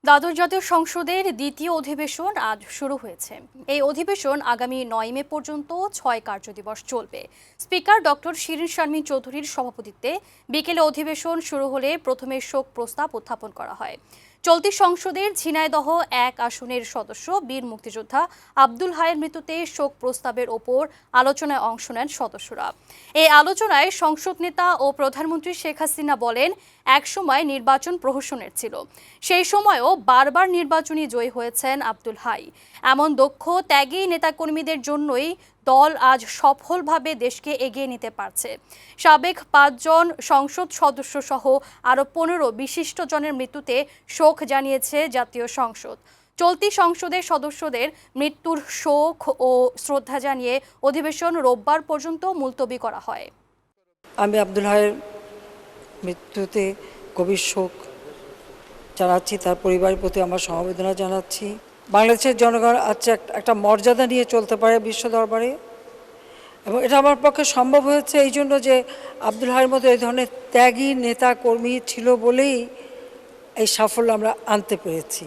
দ্বাদশ জাতীয় সংসদের দ্বিতীয় অধিবেশন আজ শুরু হয়েছে। এই অধিবেশন আগামী 9 মে পর্যন্ত 6 কার্যদিবস চলবে। স্পিকার ডক্টর শিরীন শারমিন চৌধুরীর সভাপতিত্বে বিকেলে অধিবেশন শুরু হলে প্রথমে শোক প্রস্তাব উত্থাপন করা হয়। চলতি সংসদের ঝিনাইদহ 1 আসনের সদস্য বীর মুক্তিযোদ্ধা আব্দুল হাইয়ের মৃত্যুতে শোক প্রস্তাবের ওপর আলোচনায় অংশ নেন সদস্যরা। এই আলোচনায় সংসদ নেতা ও প্রধানমন্ত্রী শেখ হাসিনা বলেন, একসময় নির্বাচন প্রহসনের ছিল, সেই সময়ও বারবার নির্বাচনী জয়ী হয়েছেন আব্দুল হাই। এমন দক্ষ ত্যাগী নেতাকর্মীদের জন্যই দল আজ সফলভাবে দেশকে এগিয়ে নিতে পারছে। সাবেক 5 জন সংসদ সদস্য সহ আরও 15 বিশিষ্ট জনের মৃত্যুতে শোক জানিয়েছে জাতীয় সংসদ। চলতি সংসদের সদস্যদের মৃত্যুর শোক ও শ্রদ্ধা জানিয়ে অধিবেশন রোববার পর্যন্ত মুলতবি করা হয়। আমি আব্দুল হাইয়ের মৃত্যুতে গভীর শোক জানাচ্ছি, তার পরিবারের প্রতি আমার সমবেদনা জানাচ্ছি। বাংলাদেশের জনগণ আজকে একটা মর্যাদা নিয়ে চলতে পারে বিশ্ব দরবারে, এবং এটা আমার পক্ষে সম্ভব হয়েছে এই জন্য যে আব্দুল হাইয়ের মতো এই ধরনের ত্যাগী নেতা কর্মী ছিল বলেই এই সাফল্য আমরা আনতে পেরেছি।